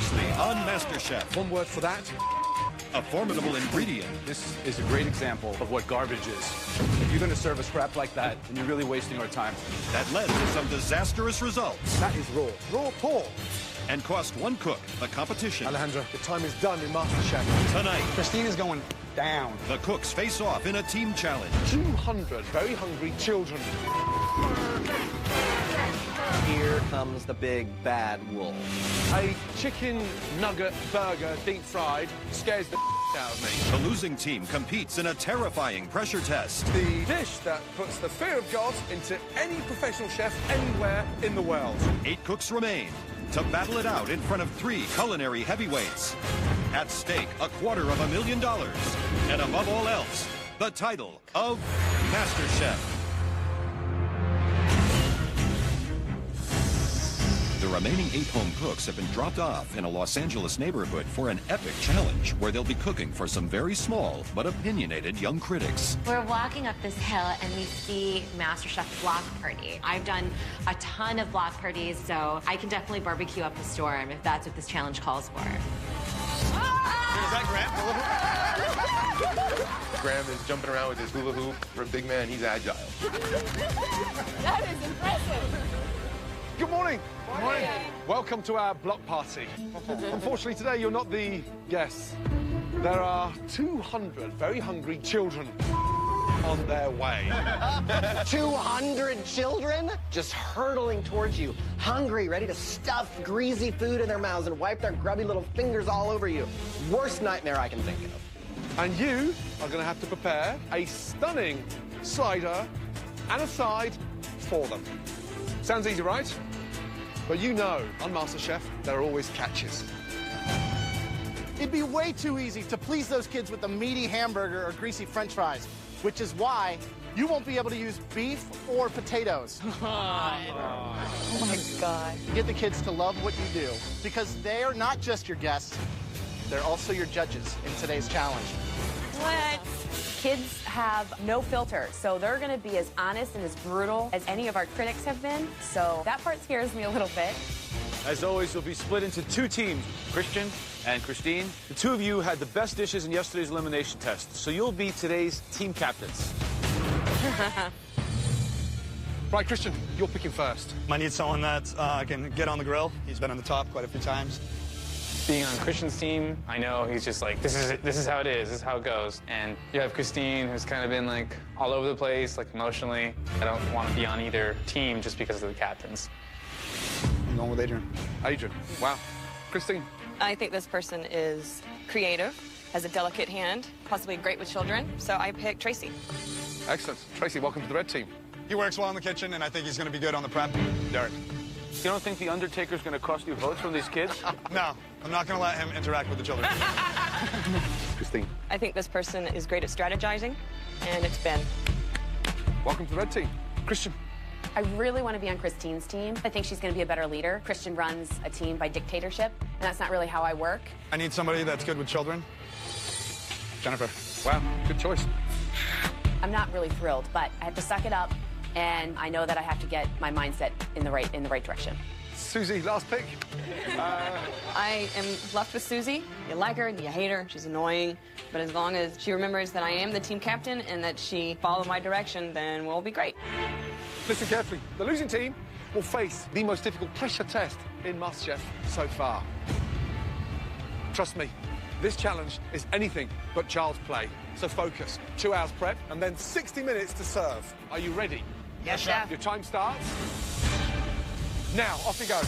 previously on MasterChef. One word for that. A formidable ingredient. This is a great example of what garbage is. If you're going to serve us crap like that, then you're really wasting our time. That led to some disastrous results. That is raw. Raw pork. And cost one cook the competition. Alejandra, the time is done in MasterChef. Tonight, Christine is going down. the cooks face off in a team challenge. 200 very hungry children. Here comes the big bad wolf. A chicken nugget burger, deep fried, scares the out of me. The losing team competes in a terrifying pressure test. The dish that puts the fear of God into any professional chef anywhere in the world. 8 cooks remain to battle it out in front of 3 culinary heavyweights. At stake, $250,000. And above all else, the title of MasterChef. The remaining 8 home cooks have been dropped off in a Los Angeles neighborhood for an epic challenge where they'll be cooking for some very small but opinionated young critics. We're walking up this hill and we see MasterChef block party. I've done a ton of block parties, so I can definitely barbecue up a storm if that's what this challenge calls for. Is that Graham? Graham is jumping around with his hula hoop. For a big man, he's agile. That is impressive. Good morning. Good morning. Welcome to our block party. Unfortunately, today you're not the guests. There are 200 very hungry children on their way. 200 children just hurtling towards you, hungry, ready to stuff greasy food in their mouths and wipe their grubby little fingers all over you. Worst nightmare I can think of. And you are going to have to prepare a stunning slider and a side for them. Sounds easy, right? But you know, on MasterChef, there are always catches. It'd be way too easy to please those kids with a meaty hamburger or greasy french fries, which is why you won't be able to use beef or potatoes. Oh my God. Get the kids to love what you do, because they are not just your guests, they're also your judges in today's challenge. What? Kids have no filter, so they're going to be as honest and as brutal as any of our critics have been. So that part scares me a little bit. As always, you'll be split into 2 teams, Christian and Christine. The 2 of you had the best dishes in yesterday's elimination test, so you'll be today's team captains. Right, Christian, you're picking first. I need someone that can get on the grill. He's been on the top quite a few times. Being on Christian's team, I know he's just like, this is how it is, this is how it goes. And you have Christine, who's kind of been like all over the place, like emotionally. I don't want to be on either team just because of the captains. I'm going with Adrian. Adrian, wow. Christine? I think this person is creative, has a delicate hand, possibly great with children, so I pick Tracy. Excellent. Tracy, welcome to the red team. He works well in the kitchen, and I think he's going to be good on the prep. Derek? You don't think the Undertaker's going to cost you votes from these kids? No, I'm not going to let him interact with the children. Christine? I think this person is great at strategizing, and it's Ben. Welcome to the red team. Christian? I really want to be on Christine's team. I think she's going to be a better leader. Christian runs a team by dictatorship, and that's not really how I work. I need somebody that's good with children. Jennifer? Wow, good choice. I'm not really thrilled, but I have to suck it up, and I know that I have to get my mindset in the right direction. Susie, last pick. I am left with Susie. You like her, you hate her, she's annoying, but as long as she remembers that I am the team captain and that she follows my direction, then we'll be great. Listen carefully. The losing team will face the most difficult pressure test in MasterChef so far. Trust me, this challenge is anything but child's play. So focus. 2 hours prep and then 60 minutes to serve. Are you ready? Yes, chef. Your time starts now. Off you go.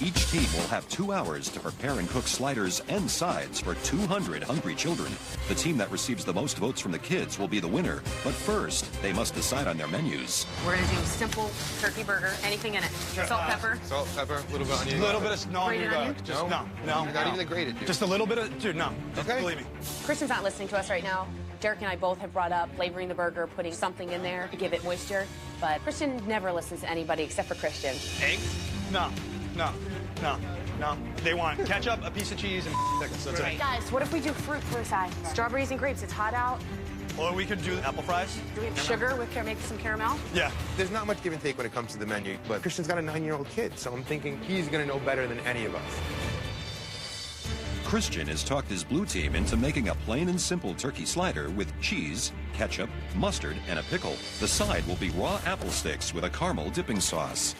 Each team will have 2 hours to prepare and cook sliders and sides for 200 hungry children. The team that receives the most votes from the kids will be the winner. But first, they must decide on their menus. We're going to do simple turkey burger, anything in it. Salt, pepper. Salt, pepper, a little bit of onion. A little bit of Grated onion? No. Not even the grated, dude. Just a little bit of, dude, no. Just Okay. believe me. Christian's not listening to us right now. Derek and I both have brought up flavoring the burger, putting something in there to give it moisture. But Christian never listens to anybody except for Christian. Eggs? No. They want ketchup, a piece of cheese, and pickles. That's it. Guys, what if we do fruit for a side? Strawberries and grapes. It's hot out. Or we could do apple fries. Do we have sugar with maybe some caramel? Yeah. There's not much give and take when it comes to the menu, but Christian's got a 9-year-old kid, so I'm thinking he's going to know better than any of us. Christian has talked his blue team into making a plain and simple turkey slider with cheese, ketchup, mustard, and a pickle. The side will be raw apple sticks with a caramel dipping sauce.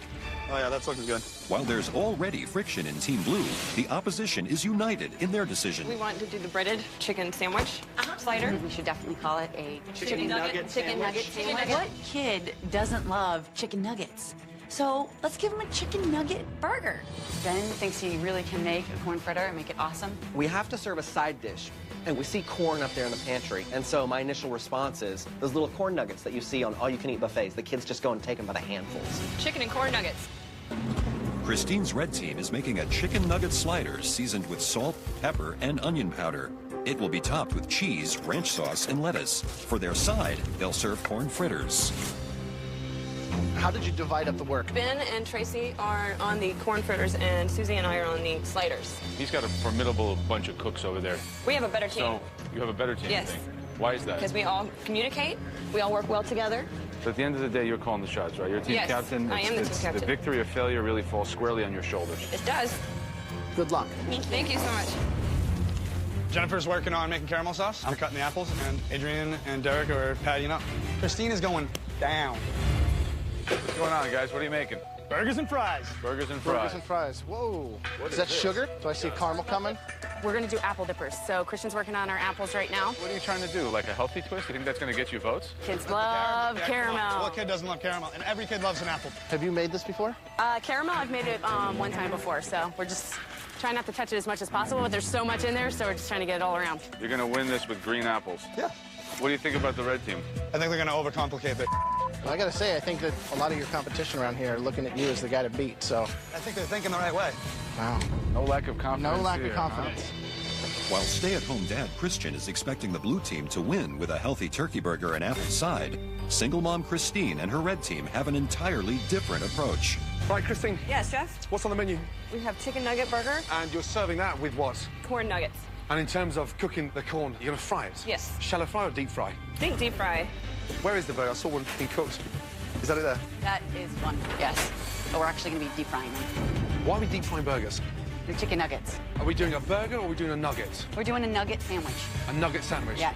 Oh, yeah, that's looking good. While there's already friction in Team Blue, the opposition is united in their decision. We want to do the breaded chicken sandwich slider. We should definitely call it a Chicken nugget sandwich. What kid doesn't love chicken nuggets? So let's give him a chicken nugget burger. Ben thinks he really can make a corn fritter and make it awesome. We have to serve a side dish, and we see corn up there in the pantry. And so my initial response is those little corn nuggets that you see on all-you-can-eat buffets. The kids just go and take them by the handfuls. Chicken and corn nuggets. Christine's red team is making a chicken nugget slider seasoned with salt, pepper, and onion powder. It will be topped with cheese, ranch sauce, and lettuce. For their side, they'll serve corn fritters. How did you divide up the work? Ben and Tracy are on the corn fritters, and Susie and I are on the sliders. He's got a formidable bunch of cooks over there. We have a better team. So you have a better team, Yes. you think? Why is that? Because we all communicate, we all work well together. So at the end of the day, you're calling the shots, right? You're team Yes, captain. I am the team captain. The victory or failure really falls squarely on your shoulders. It does. Good luck. Thank you so much. Jennifer's working on making caramel sauce. I'm cutting the apples, and Adrian and Derek are pattying up. Christine is going down. What's going on, guys? What are you making? Burgers and fries. Burgers and fries. Burgers and fries. Whoa. Is that sugar? Do I see caramel coming? We're going to do apple dippers. So Christian's working on our apples right now. What are you trying to do? Like a healthy twist? You think that's going to get you votes? Kids love caramel. What kid doesn't love caramel? And every kid loves an apple. Have you made this before? Caramel, I've made it one time before, so we're just trying not to touch it as much as possible, but there's so much in there, so we're just trying to get it all around. You're going to win this with green apples. Yeah. What do you think about the red team? I think they're going to overcomplicate it. Well, I gotta say, I think that a lot of your competition around here are looking at you as the guy to beat, so. I think they're thinking the right way. Wow. No lack of confidence. No lack here, of confidence. While stay-at-home dad Christian is expecting the blue team to win with a healthy turkey burger and apple side, single mom Christine and her red team have an entirely different approach. Right, Christine, Yes, Chef? what's on the menu? We have chicken nugget burger, And you're serving that with what? corn nuggets. And in terms of cooking the corn, you're going to fry it? Yes. Shallow fry or deep fry? Think deep fry. Where is the burger? I saw one being cooked. Is that it there? That is one, yes. But we're actually going to be deep frying them. Why are we deep frying burgers? They're chicken nuggets. Are we doing a burger or are we doing a nugget? We're doing a nugget sandwich. A nugget sandwich? Yes.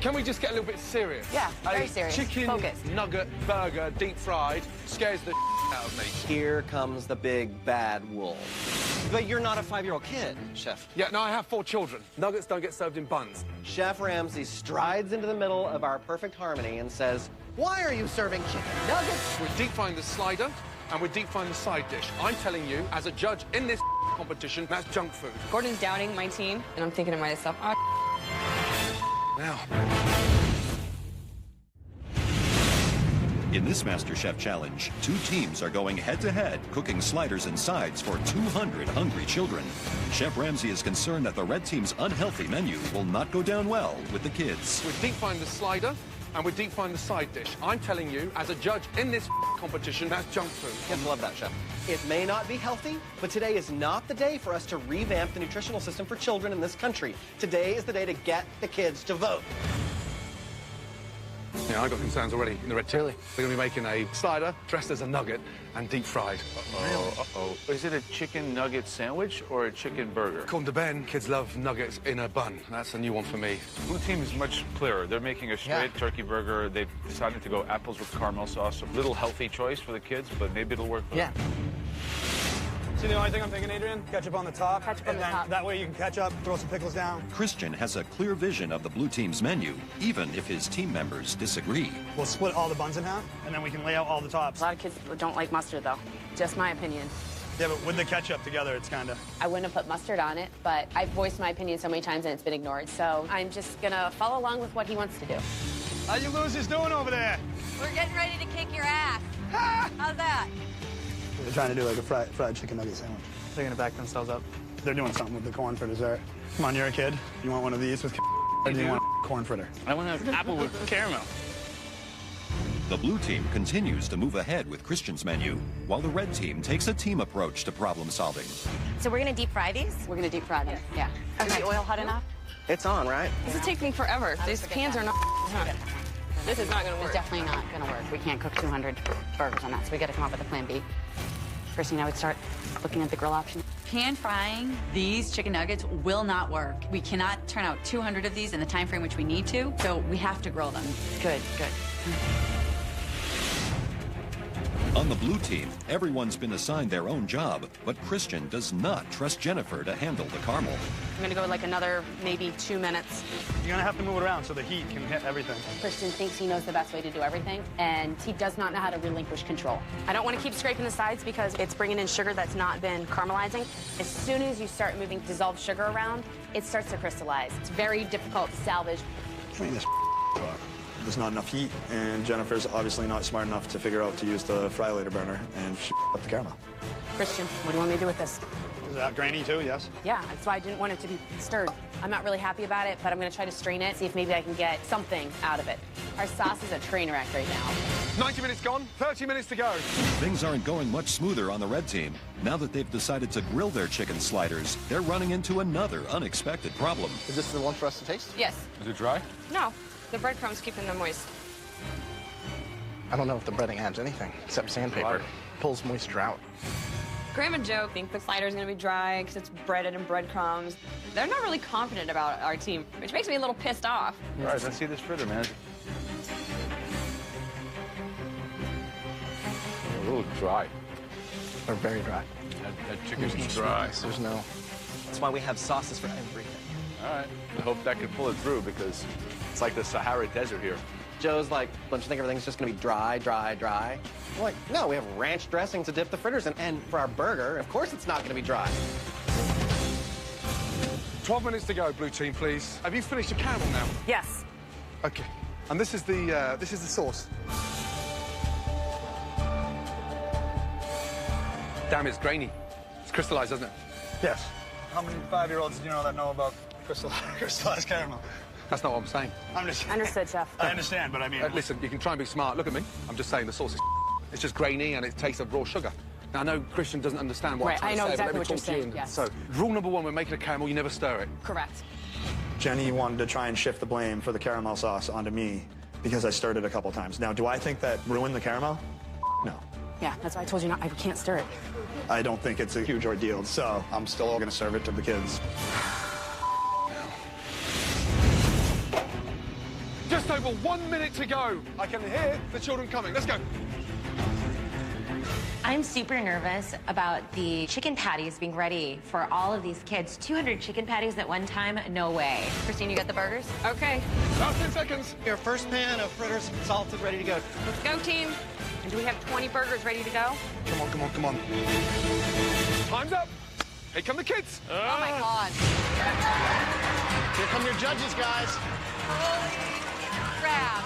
Can we just get a little bit serious? Yeah, very A serious. Chicken Focus. nugget burger, deep fried, scares the out of me. Here comes the big bad wolf. But you're not a 5-year-old kid, Chef. Yeah, no, I have 4 children. Nuggets don't get served in buns. Chef Ramsay strides into the middle of our perfect harmony and says, "Why are you serving chicken nuggets?" We're deep frying the slider and we're deep frying the side dish. I'm telling you, as a judge in this competition, that's junk food. Gordon's doubting my team, and I'm thinking to myself, oh, Now. In this MasterChef challenge, 2 teams are going head-to-head, cooking sliders and sides for 200 hungry children. Chef Ramsay is concerned that the red team's unhealthy menu will not go down well with the kids. We're deep frying the slider and we're deep frying the side dish. I'm telling you, as a judge in this competition, that's junk food. Kids love that, Chef. It may not be healthy, but today is not the day for us to revamp the nutritional system for children in this country. Today is the day to get the kids to vote. Yeah, I've got concerns already in the red team. Really? They're going to be making a slider dressed as a nugget and deep fried. Uh-oh. Is it a chicken nugget sandwich or a chicken burger? According to Ben, kids love nuggets in a bun. That's a new one for me. Blue team is much clearer. They're making a straight turkey burger. They've decided to go apples with caramel sauce. A little healthy choice for the kids, but maybe it'll work for them. See the only thing I'm thinking, Adrian? Ketchup on the top. Ketchup on the then top. That way you can ketchup, throw some pickles down. Christian has a clear vision of the blue team's menu, even if his team members disagree. We'll split all the buns in half, and then we can lay out all the tops. A lot of kids don't like mustard, though. Just my opinion. Yeah, but with the ketchup together, it's kind of... I wouldn't have put mustard on it, but I've voiced my opinion so many times and it's been ignored. So I'm just going to follow along with what he wants to do. How you losers doing over there? We're getting ready to kick your ass. How's that? They're trying to do like a fried chicken nugget sandwich. They're gonna back themselves up. They're doing something with the corn for dessert. Come on, you're a kid. You want one of these with or do you want a corn fritter? I want an apple with caramel. The blue team continues to move ahead with Christian's menu, while the red team takes a team approach to problem solving. So we're going to deep fry these? We're going to deep fry them, yeah. Is the oil hot enough? It's on, right? this is taking forever. These pans are not. This is not going to It's work. definitely not going to work. We can't cook 200 burgers on that, so we got to come up with a plan B. Christine, I would start looking at the grill option. Pan frying these chicken nuggets will not work. We cannot turn out 200 of these in the time frame which we need to, so we have to grill them. Good, good. On the blue team, everyone's been assigned their own job, but Christian does not trust Jennifer to handle the caramel. I'm gonna go like another maybe 2 minutes. You're gonna have to move it around so the heat can hit everything. Christian thinks he knows the best way to do everything, and he does not know how to relinquish control. I don't want to keep scraping the sides because it's bringing in sugar that's not been caramelizing. As soon as you start moving dissolved sugar around, it starts to crystallize. It's very difficult to salvage. Clean this up. There's not enough heat, and Jennifer's obviously not smart enough to figure out to use the fry later burner, and she up the caramel. Christian, what do you want me to do with this? Is that grainy too, yes? Yeah, that's why I didn't want it to be stirred. I'm not really happy about it, but I'm gonna try to strain it, see if maybe I can get something out of it. Our sauce is a train wreck right now. 90 minutes gone, 30 minutes to go. Things aren't going much smoother on the red team. Now that they've decided to grill their chicken sliders, they're running into another unexpected problem. Is this the one for us to taste? Yes. Is it dry? No, the breadcrumbs keeping them moist. I don't know if the breading adds anything except sandpaper. Pulls moisture out. Graham and Joe think the slider's gonna be dry because it's breaded in breadcrumbs. They're not really confident about our team, which makes me a little pissed off. All right, let's see this fritter, man. A little dry. They're very dry. That chicken's dry. There's no... That's why we have sauces for everything. All right. I hope that can pull it through because it's like the Sahara Desert here. Joe's like, don't you think everything's just gonna be dry, dry, dry? I'm like, no, we have ranch dressing to dip the fritters in. And for our burger, of course it's not gonna be dry. 12 minutes to go, blue team, please. Have you finished your caramel now? Yes. Okay. And this is the sauce. Damn, it's grainy. It's crystallized, doesn't it? Yes. How many 5-year-olds do you know that know about crystallized caramel? That's not what I'm saying. I'm just... Understood, Chef. I understand, but I mean... Listen, you can try and be smart. Look at me. I'm just saying the sauce is it's just grainy and it tastes of raw sugar. Now, I know Christian doesn't understand what I'm trying to say, I know but exactly let me what you're talk to you. saying, yes. So, rule number 1, when making a caramel, you never stir it. Correct. Jenny wanted to try and shift the blame for the caramel sauce onto me because I stirred it a couple times. Now, do I think that ruined the caramel? No. Yeah, that's why I told you I can't stir it. I don't think it's a huge ordeal, so I'm still going to serve it to the kids. Just over 1 minute to go. I can hear the children coming. Let's go. I'm super nervous about the chicken patties being ready for all of these kids. 200 chicken patties at one time? No way. Christine, you got the burgers? Okay. Last 10 seconds. Your first pan of fritters salted, ready to go. Let's go, team. And do we have 20 burgers ready to go? Come on, come on, come on. Time's up. Here come the kids. Oh, my God. Here come your judges, guys. Holy crap.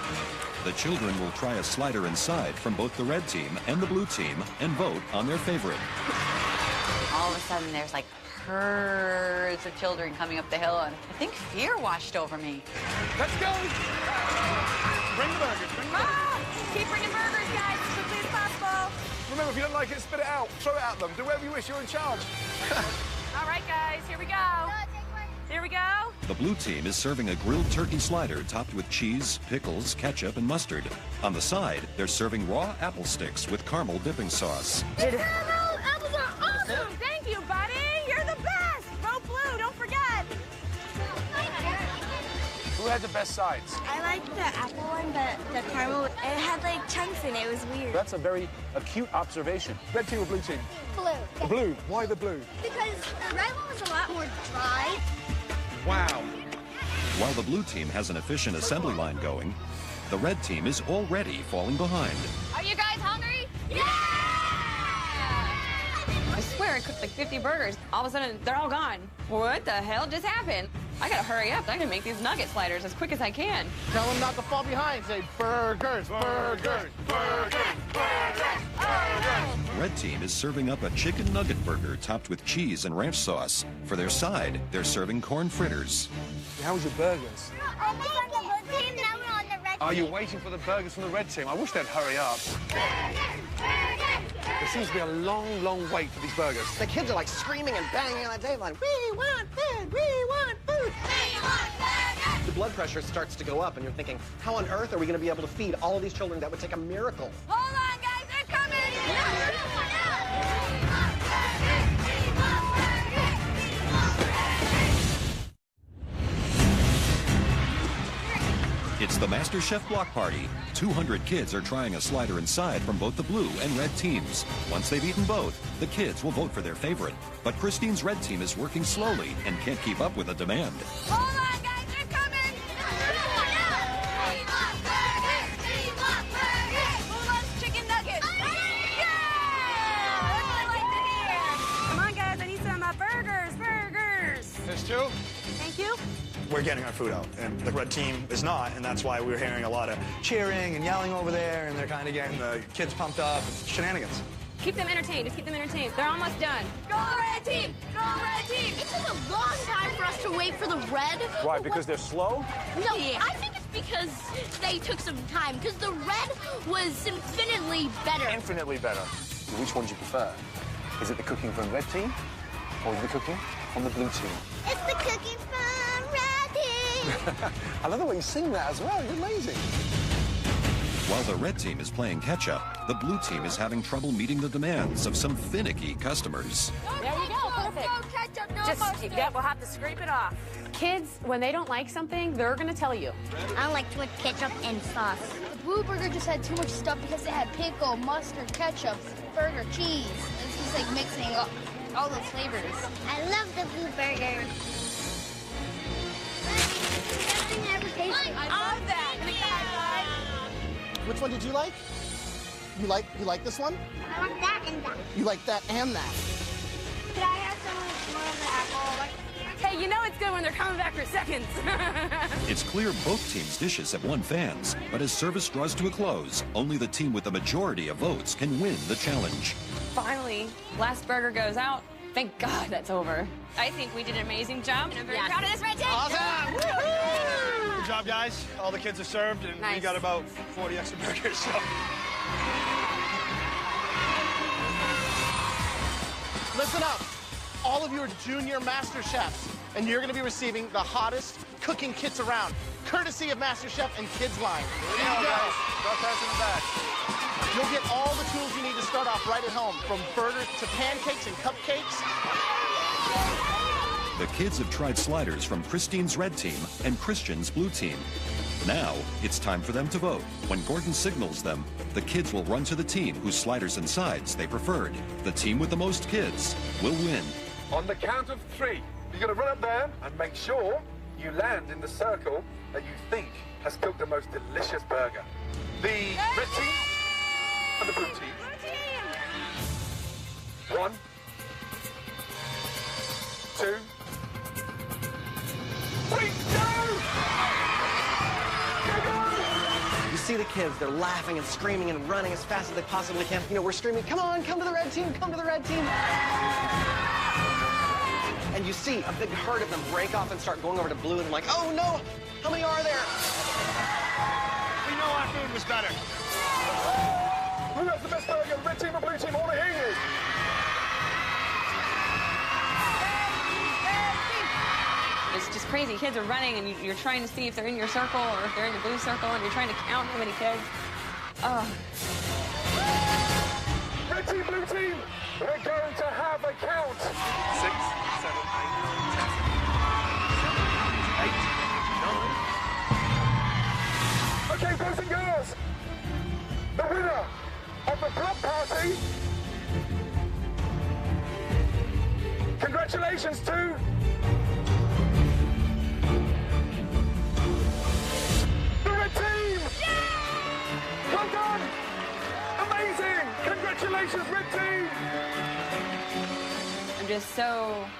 The children will try a slider inside from both the red team and the blue team and vote on their favorite. All of a sudden, there's like herds of children coming up the hill, and I think fear washed over me. Let's go. Bring the burgers. Bring the burgers. Keep bringing burgers, guys, as quickly as possible. Remember, if you don't like it, spit it out. Throw it at them. Do whatever you wish. You're in charge. All right, guys, here we go. Here we go. The blue team is serving a grilled turkey slider topped with cheese, pickles, ketchup, and mustard. On the side, they're serving raw apple sticks with caramel dipping sauce. Apples are awesome. Thank you, buddy. You're the best. Vote blue. Don't forget. Who had the best sides? I liked the apple one, but the caramel, it had like chunks in it. It was weird. That's a very acute observation. Red team or blue team? Blue. The blue. Why the blue? Because the red one was a lot more dry. Wow. While the blue team has an efficient assembly line going, the red team is already falling behind. Are you guys hungry? Yeah! I swear I cooked like 50 burgers. All of a sudden, they're all gone. What the hell just happened? I gotta hurry up. I gotta make these nugget sliders as quick as I can. Tell them not to fall behind. Say burgers, burgers, burgers, burgers, burgers. Red team is serving up a chicken nugget burger topped with cheese and ranch sauce. For their side, they're serving corn fritters. How was your burgers? I was on the blue team, now we're on the red team. Are you waiting for the burgers from the red team? I wish they'd hurry up. There seems to be a long, long wait for these burgers. The kids are like screaming and banging on the table like, we want food, we want food. We want burgers. The blood pressure starts to go up and you're thinking, how on earth are we going to be able to feed all of these children? That would take a miracle. Hold on, guys. They're coming. the MasterChef Block Party. 200 kids are trying a slider inside from both the blue and red teams. Once they've eaten both, the kids will vote for their favorite. But Christine's red team is working slowly and can't keep up with the demand. Hold on, guys, they're coming! Who loves chicken nuggets? Yeah! That's what I like to hear. Come on, guys, I need some burgers. There's two. Thank you. We're getting our food out, and the red team is not, and that's why we're hearing a lot of cheering and yelling over there, and they're kind of getting the kids pumped up. It's shenanigans. Keep them entertained. Just keep them entertained. They're almost done. Go red team! Go red team! It took a long time for us to wait for the red. Why, because they're slow? No, I think it's because they took some time, because the red was infinitely better. Infinitely better. Which one do you prefer? Is it the cooking from the red team, or the cooking from the blue team? It's the cooking from red team. I love the way you sing that as well. You're amazing. While the red team is playing catch-up, the blue team is having trouble meeting the demands of some finicky customers. There you go, perfect. No ketchup, no Just, mustard. yeah, we'll have to scrape it off. Kids, when they don't like something, they're gonna tell you. I like to with ketchup and sauce. The blue burger just had too much stuff because it had pickle, mustard, ketchup, burger, cheese. It's just like mixing all those flavors. I love the blue burger. Nothing ever tasted. I love that. Which one did you like? You like this one? I want that and that. You like that and that. Could I have some more of the apple? Hey, you know it's good when they're coming back for seconds. It's clear both teams' dishes have won fans, but as service draws to a close, only the team with the majority of votes can win the challenge. Finally, last burger goes out. Thank God that's over. I think we did an amazing job, and I'm very proud of this red team. Awesome! Good job, guys. All the kids are served, and we Nice. got about 40 extra burgers, so. Listen up. All of you are junior master chefs, and you're going to be receiving the hottest cooking kits around, courtesy of MasterChef and Kids Line. Here you go. In the back. You'll get all the tools you need to start off right at home, from burgers to pancakes and cupcakes. The kids have tried sliders from Christine's red team and Christian's blue team. Now, it's time for them to vote. When Gordon signals them, the kids will run to the team whose sliders and sides they preferred. The team with the most kids will win. On the count of 3, you're going to run up there and make sure you land in the circle that you think has cooked the most delicious burger. The red team and the blue team. 1, 2, 3, go! You see the kids, they're laughing and screaming and running as fast as they possibly can. You know, we're screaming, come on, come to the red team, come to the red team. And you see a big herd of them break off and start going over to blue, and I'm like, oh no, how many are there? We know our food was better. Who has the best burger, red team or blue team? I want to hear you. It's just crazy. Kids are running, and you're trying to see if they're in your circle or if they're in the blue circle, and you're trying to count how many kids. Oh. Red team, blue team, we're going to have a count. 6, 7, 8, 10, 8, 9. Okay, boys and girls, the winner of the block party. Congratulations to the red team! Well done! Amazing! Congratulations, red team! I'm just so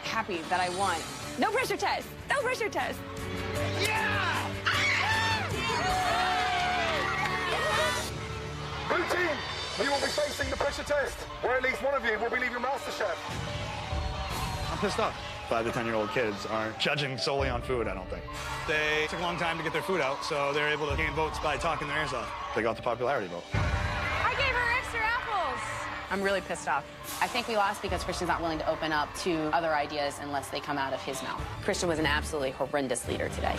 happy that I won. No pressure test! No pressure test! Yeah! Blue team, you will be facing the pressure test, where at least one of you will be leaving MasterChef. I'm pissed off. 5 to 10-year-old kids aren't judging solely on food, I don't think. They took a long time to get their food out, so they're able to gain votes by talking their ears off. They got the popularity vote. I gave her extra apples. I'm really pissed off. I think we lost because Christian's not willing to open up to other ideas unless they come out of his mouth. Christian was an absolutely horrendous leader today.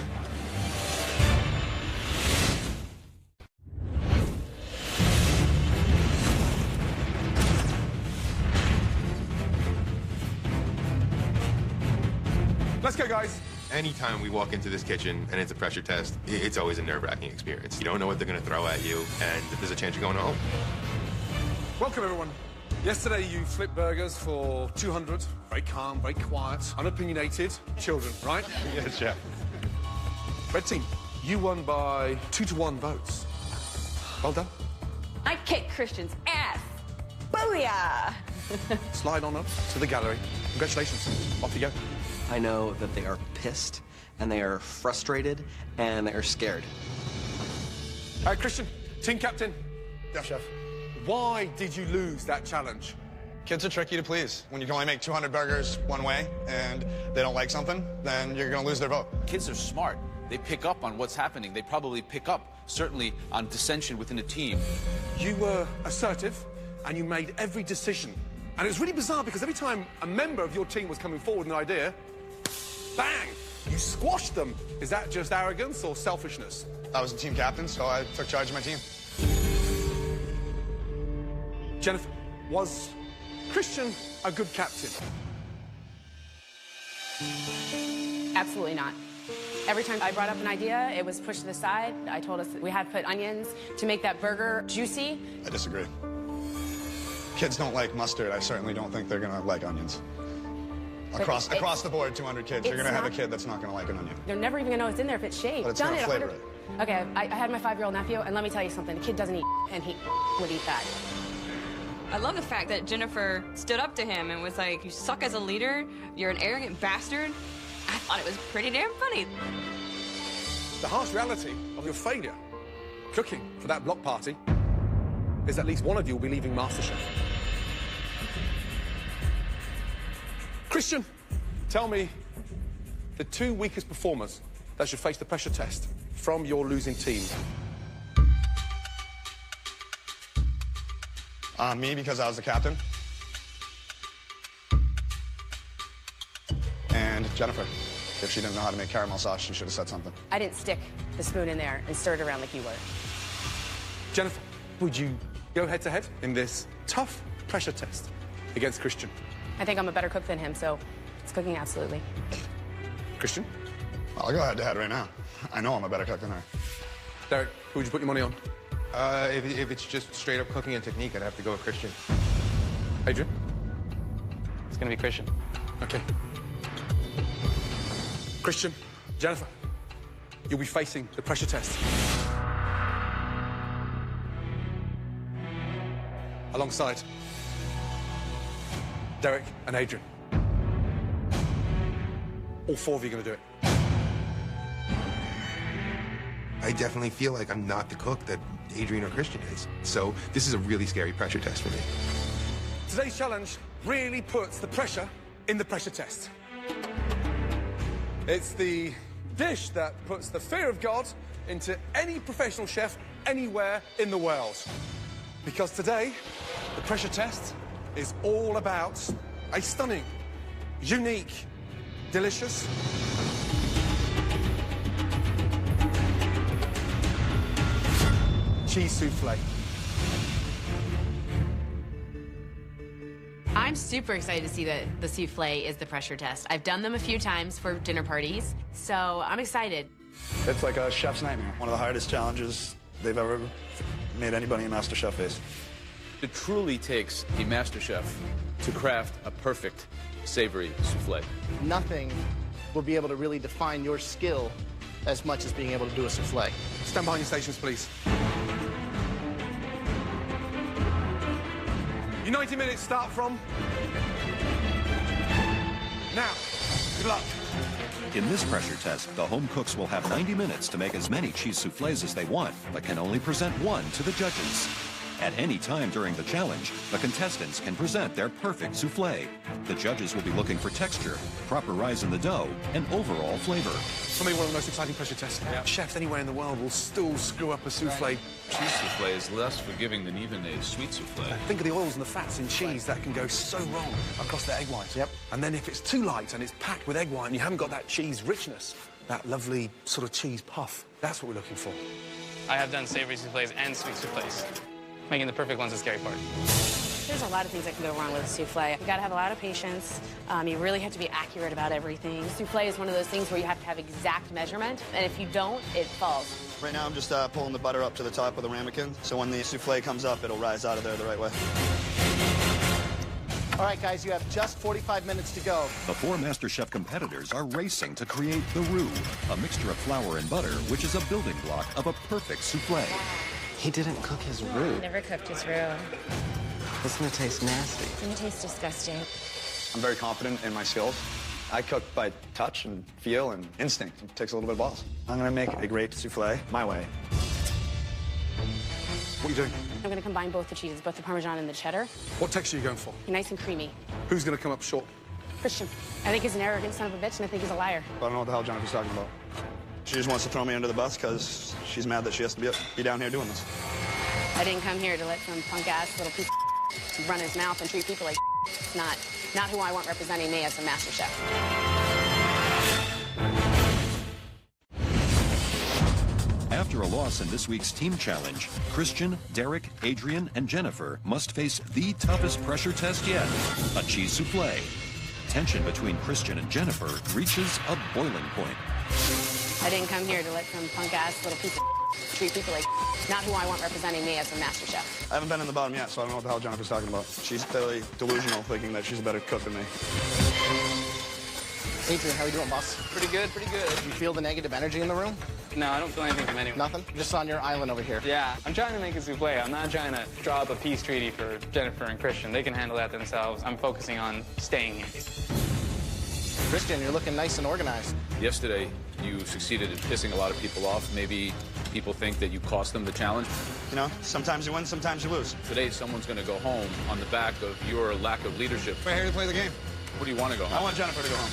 Let's go, guys. Anytime we walk into this kitchen and it's a pressure test, it's always a nerve-wracking experience. You don't know what they're going to throw at you, and there's a chance you're going home. Welcome, everyone. Yesterday, you flipped burgers for 200. Very calm, very quiet, unopinionated children, right? Yes, Chef. Red team, you won by 2-1 votes. Well done. I kicked Christian's ass. Booyah! Slide on up to the gallery. Congratulations. Off you go. I know that they are pissed, and they are frustrated, and they are scared. All right, Christian, team captain. Yes, Chef. Why did you lose that challenge? Kids are tricky to please. When you can only make 200 burgers one way and they don't like something, then you're going to lose their vote. Kids are smart. They pick up on what's happening. They probably pick up, certainly, on dissension within a team. You were assertive, and you made every decision. And it was really bizarre because every time a member of your team was coming forward with an idea, bang, you squashed them. Is that just arrogance or selfishness? I was the team captain, so I took charge of my team. Jennifer, was Christian a good captain? Absolutely not. Every time I brought up an idea, it was pushed to the side. I told us that we had to put onions to make that burger juicy. I disagree. Kids don't like mustard. I certainly don't think they're going to like onions. Across the board, 200 kids, you're going to have a kid that's not going to like an onion. They're never even going to know it's in there if it's shaved. But it's going to flavor it. Okay, I had my 5-year-old nephew, and let me tell you something. The kid doesn't eat, and he would eat that. I love the fact that Jennifer stood up to him and was like, you suck as a leader, you're an arrogant bastard. I thought it was pretty damn funny. The harsh reality of your failure cooking for that block party is at least one of you will be leaving MasterChef. Christian, tell me the 2 weakest performers that should face the pressure test from your losing team. Me, because I was the captain. And Jennifer. If she didn't know how to make caramel sauce, she should have said something. I didn't stick the spoon in there and stir it around like you were. Jennifer, would you go head-to-head in this tough pressure test against Christian? I think I'm a better cook than him, so it's cooking absolutely. Christian? I'll go head-to-head right now. I know I'm a better cook than her. Derek, who would you put your money on? If it's just straight up cooking and technique, I'd have to go with Christian. Adrian? It's going to be Christian. Okay. Christian, Jennifer, you'll be facing the pressure test. Alongside Derek and Adrian. All 4 of you are going to do it. I definitely feel like I'm not the cook that Adrian or Christian is. So this is a really scary pressure test for me. Today's challenge really puts the pressure in the pressure test. It's the dish that puts the fear of God into any professional chef anywhere in the world. Because today, the pressure test is all about a stunning, unique, delicious, cheese souffle. I'm super excited to see that the souffle is the pressure test. I've done them a few times for dinner parties, so I'm excited. It's like a chef's nightmare. One of the hardest challenges they've ever made anybody in MasterChef face. It truly takes a master chef to craft a perfect savory souffle. Nothing will be able to really define your skill as much as being able to do a souffle. Stand behind your stations, please. Your 90 minutes start from now. Good luck. In this pressure test, the home cooks will have 90 minutes to make as many cheese soufflés as they want, but can only present one to the judges. At any time during the challenge, the contestants can present their perfect soufflé. The judges will be looking for texture, proper rise in the dough, and overall flavor. For me, one of the most exciting pressure tests. Yeah. Chefs anywhere in the world will still screw up a soufflé. Cheese souffle is less forgiving than even a sweet souffle. Think of the oils and the fats in cheese that can go so wrong across the egg whites. Yep. And then if it's too light and it's packed with egg white and you haven't got that cheese richness, that lovely sort of cheese puff, that's what we're looking for. I have done savory souffles and sweet souffles. Making the perfect one's the scary part. There's a lot of things that can go wrong with a souffle. You gotta have a lot of patience. You really have to be accurate about everything. Souffle is one of those things where you have to have exact measurement, and if you don't, it falls. Right now, I'm just pulling the butter up to the top of the ramekin, so when the souffle comes up, it'll rise out of there the right way. All right, guys, you have just 45 minutes to go. The 4 MasterChef competitors are racing to create the roux, a mixture of flour and butter, which is a building block of a perfect souffle. He didn't cook his roux. He never cooked his roux. It's gonna taste nasty. It's gonna taste disgusting. I'm very confident in my skills. I cook by touch and feel and instinct. It takes a little bit of balls. I'm gonna make a great souffle my way. What are you doing? I'm gonna combine both the cheeses, both the Parmesan and the cheddar. What texture are you going for? Nice and creamy. Who's going to come up short? Christian. I think he's an arrogant son of a bitch, and I think he's a liar. I don't know what the hell Jennifer's talking about. She just wants to throw me under the bus because she's mad that she has to be down here doing this. I didn't come here to let some punk-ass little piece of run his mouth and treat people like It's not who I want representing me as a MasterChef. After a loss in this week's team challenge, Christian, Derek, Adrian, and Jennifer must face the toughest pressure test yet, a cheese souffle. Tension between Christian and Jennifer reaches a boiling point. I didn't come here to let some punk-ass little piece of treat people like not who I want representing me as a MasterChef. I haven't been in the bottom yet, so I don't know what the hell Jennifer's talking about. She's fairly delusional, thinking that she's a better cook than me. Adrian, how are you doing, boss? Pretty good, pretty good. Do you feel the negative energy in the room? No, I don't feel anything from anyone. Nothing? Just on your island over here. Yeah, I'm trying to make a souffle. I'm not trying to draw up a peace treaty for Jennifer and Christian. They can handle that themselves. I'm focusing on staying here. Christian, you're looking nice and organized. Yesterday, you succeeded in pissing a lot of people off. Maybe people think that you cost them the challenge. You know, sometimes you win, sometimes you lose. Today, someone's going to go home on the back of your lack of leadership. We're here to play the game. Where do you want to go home? I want Jennifer to go home.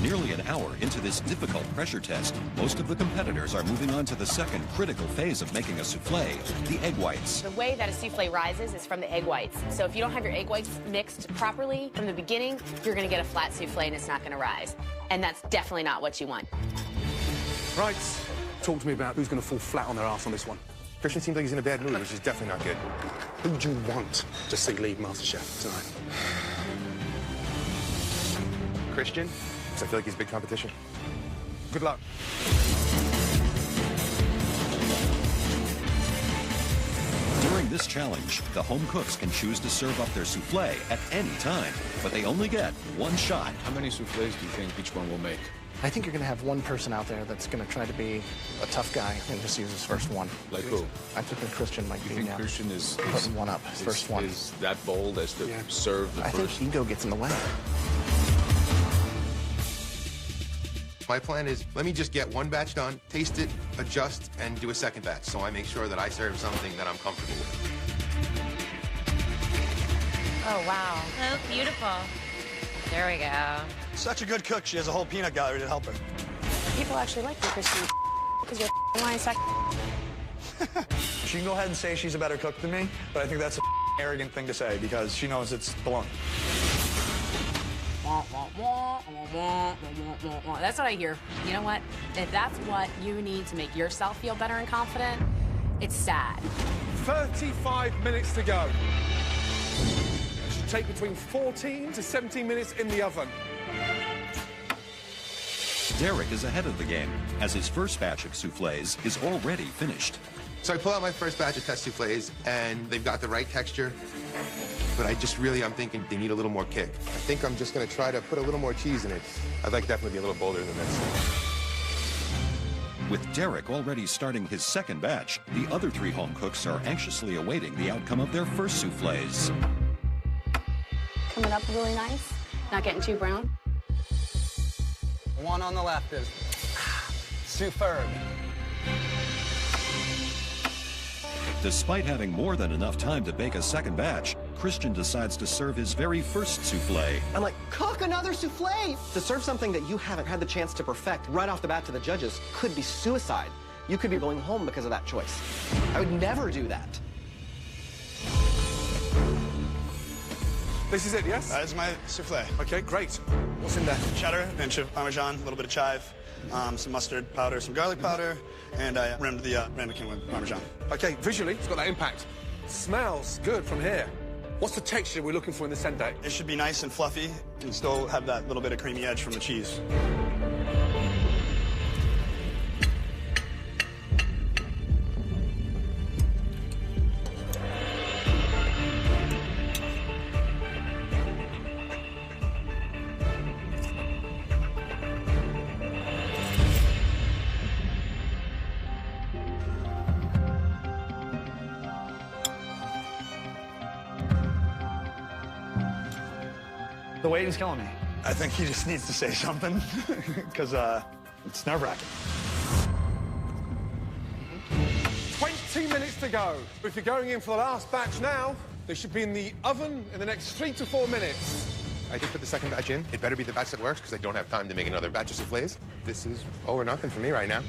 Nearly an hour into this difficult pressure test, most of the competitors are moving on to the second critical phase of making a souffle, the egg whites. The way that a souffle rises is from the egg whites. So if you don't have your egg whites mixed properly from the beginning, you're going to get a flat souffle and it's not going to rise. And that's definitely not what you want. Right. Talk to me about who's going to fall flat on their ass on this one. Christian seems like he's in a bad mood, which is definitely not good. Who do you want to see lead MasterChef tonight? Christian? Because I feel like he's big competition. Good luck. During this challenge, the home cooks can choose to serve up their souffle at any time, but they only get one shot. How many souffles do you think each one will make? I think you're going to have one person out there that's going to try to be a tough guy and just use his first one. Like who? I think that Christian might be now. Christian is putting one up, his first one. Is that bold as to serve the I first? think ego gets in the way. My plan is, let me just get one batch done, taste it, adjust, and do a second batch, so I make sure that I serve something that I'm comfortable with. Oh, wow. So beautiful. There we go. Such a good cook, she has a whole peanut gallery to help her. People actually like you, Christian, because you're a lying sack. She can go ahead and say she's a better cook than me, but I think that's an arrogant thing to say because she knows it's baloney. That's what I hear. You know what? If that's what you need to make yourself feel better and confident, it's sad. 35 minutes to go. It should take between 14 to 17 minutes in the oven. Derek is ahead of the game, as his first batch of souffles is already finished. So I pull out my first batch of test souffles, and they've got the right texture, but I'm thinking they need a little more kick. I think I'm just going to try to put a little more cheese in it. I'd like definitely be a little bolder than this. With Derek already starting his second batch, the other three home cooks are anxiously awaiting the outcome of their first souffles. Coming up really nice, not getting too brown. One on the left is superb. Despite having more than enough time to bake a second batch, Christian decides to serve his very first souffle. I'm like, cook another souffle! To serve something that you haven't had the chance to perfect right off the bat to the judges could be suicide. You could be going home because of that choice. I would never do that. This is it, yes? That is my souffle. Okay, great. What's in there? Cheddar, an inch of Parmesan, a little bit of chive, some mustard powder, some garlic powder, and I rimmed the ramekin with Parmesan. Okay, visually, it's got that impact. Smells good from here. What's the texture we're looking for in the center? It should be nice and fluffy and still have that little bit of creamy edge from the cheese. The waiting's killing me. I think he just needs to say something because it's nerve-wracking. 20 minutes to go. If you're going in for the last batch now, they should be in the oven in the next 3 to 4 minutes. I just put the second batch in. It better be the batch that works because I don't have time to make another batch of soufflés. This is all or nothing for me right now.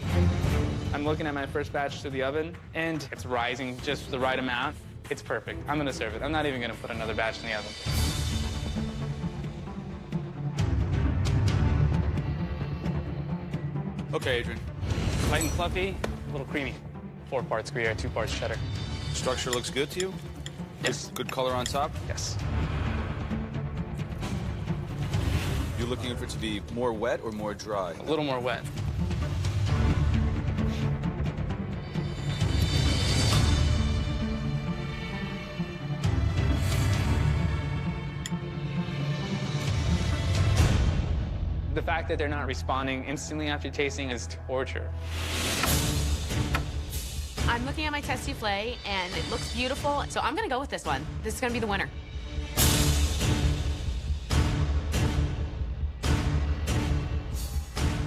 I'm looking at my first batch to the oven, and it's rising just the right amount. It's perfect. I'm going to serve it. I'm not even going to put another batch in the oven. Okay, Adrian. Light and fluffy, a little creamy. 4 parts Gruyere, 2 parts cheddar. Structure looks good to you? Yes. Good color on top? Yes. You're looking for it to be more wet or more dry? A little more wet. The fact that they're not responding instantly after tasting is torture. I'm looking at my test souffle, and it looks beautiful, so I'm gonna go with this one. This is gonna be the winner.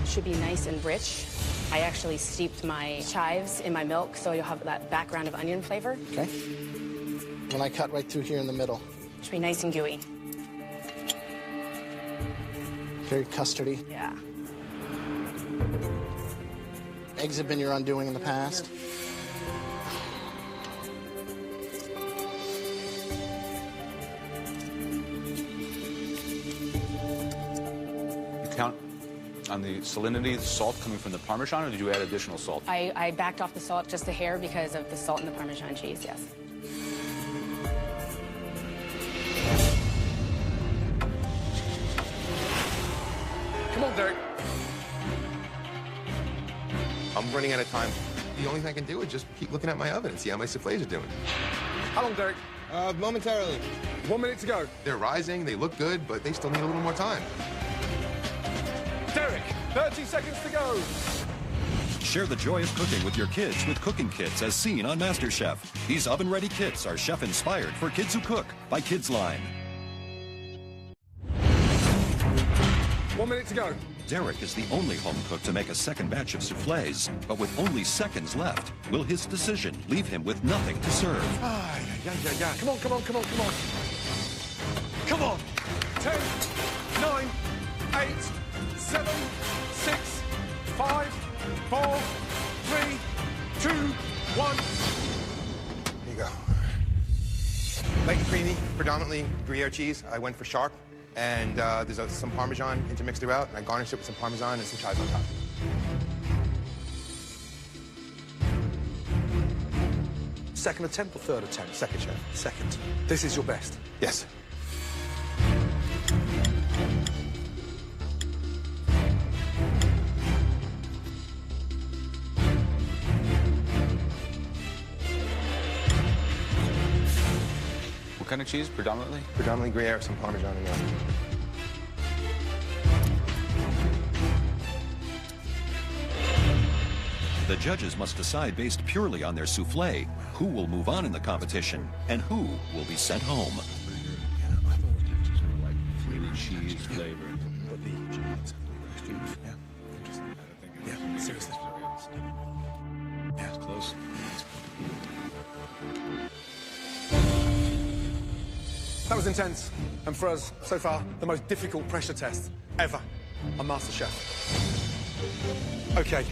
Should be nice and rich. I actually steeped my chives in my milk, so you'll have that background of onion flavor. Okay. When I cut right through here in the middle. Should be nice and gooey. Very custardy. Yeah. Eggs have been your undoing in the past. You count on the salinity, the salt coming from the Parmesan, or did you add additional salt? I backed off the salt just a hair because of the salt in the Parmesan cheese, yes. Come on, Derek. I'm running out of time. The only thing I can do is just keep looking at my oven and see how my soufflés are doing. How long, Derek? Momentarily. 1 minute to go. They're rising, they look good, but they still need a little more time. Derek, 30 seconds to go. Share the joy of cooking with your kids with cooking kits as seen on MasterChef. These oven-ready kits are chef-inspired for kids who cook by Kids Line. 1 minute to go. Derek is the only home cook to make a second batch of soufflés, but with only seconds left, will his decision leave him with nothing to serve? Yeah. Come on, come on, come on, come on. Come on. 10, 9, 8, 7, 6, 5, 4, 3, 2, 1. Here you go. Light and creamy, predominantly Gruyere cheese. I went for sharp. And there's some Parmesan intermixed throughout, and I garnished it with some Parmesan and some chives on top. Second attempt or third attempt? Second, chef. Second. This is your best? Yes. What kind of cheese, predominantly? Predominantly Gruyere, some Parmesan in there. The judges must decide based purely on their soufflé who will move on in the competition and who will be sent home. Cheese flavor. Yeah, seriously. Yeah, it's close. That was intense, and for us, so far, the most difficult pressure test ever on MasterChef. Okay.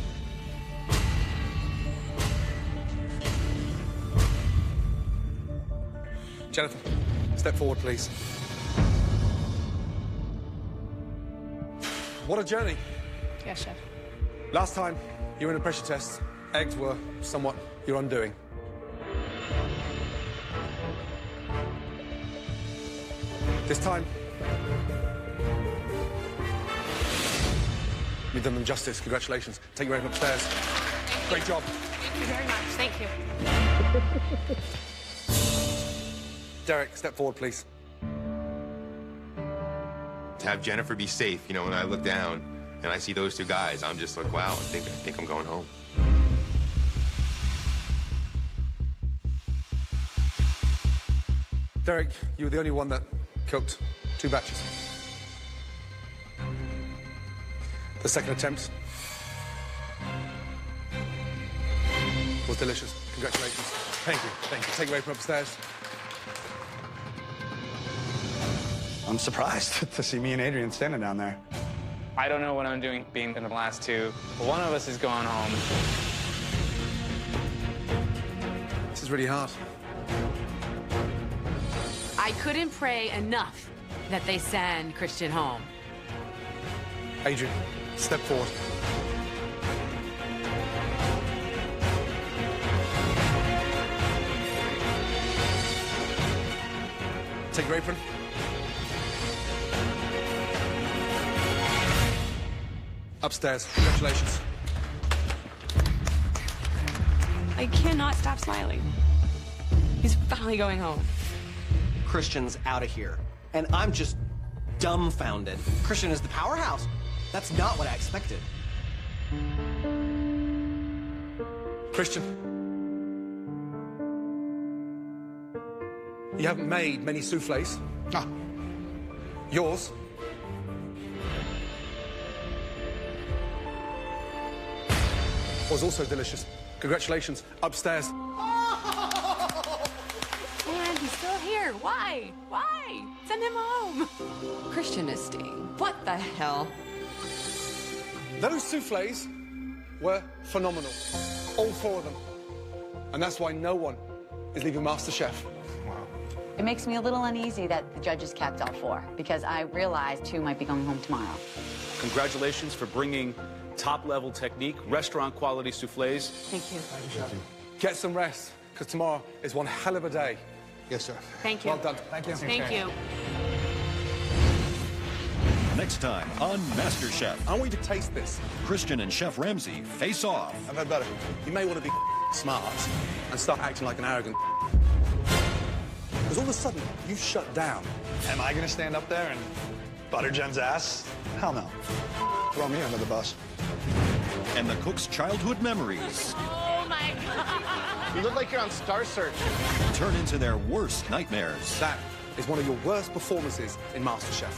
Jennifer, step forward, please. What a journey. Yes, chef. Last time you were in a pressure test, eggs were somewhat your undoing. This time, you've done them justice. Congratulations. Take your apron upstairs. Great job. Thank you very much. Thank you. Derek, step forward, please. To have Jennifer be safe, you know, when I look down and I see those two guys, I'm just like, wow, I think I'm going home. Derek, you were the only one that cooked 2 batches. The second attempt was delicious. Congratulations. Thank you. Thank you. Take your apron upstairs. I'm surprised to see me and Adrian standing down there. I don't know what I'm doing being in the last 2, but one of us is going home. This is really hard. I couldn't pray enough that they send Christian home. Adrian, step forward. Take your apron. Upstairs. Congratulations. I cannot stop smiling. He's finally going home. Christian's out of here. And I'm just dumbfounded. Christian is the powerhouse. That's not what I expected. Christian. You haven't made many soufflés. Ah. Yours was also delicious. Congratulations. Upstairs. And he's still here. Why? Why? Send him home. Christian is staying. What the hell? Those soufflés were phenomenal. All 4 of them. And that's why no one is leaving MasterChef. It makes me a little uneasy that the judges kept all 4, because I realized 2 might be going home tomorrow. Congratulations for bringing top-level technique, restaurant-quality soufflés. Thank you. Get some rest, because tomorrow is one hell of a day. Yes, sir. Thank you. Well done. Thank you. Thank you. Next time on MasterChef, I want you to taste this. Christian and Chef Ramsay face off. I've had better. You may want to be smart and start acting like an arrogant. Because all of a sudden, you shut down. Am I gonna stand up there and butter Jen's ass? Hell no. Throw me under the bus. And the cook's childhood memories Oh, my God. You look like you're on Star Search. turn into their worst nightmares. That is one of your worst performances in MasterChef.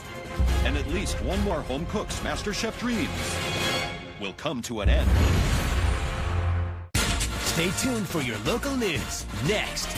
And at least one more home cook's MasterChef dreams will come to an end. Stay tuned for your local news next.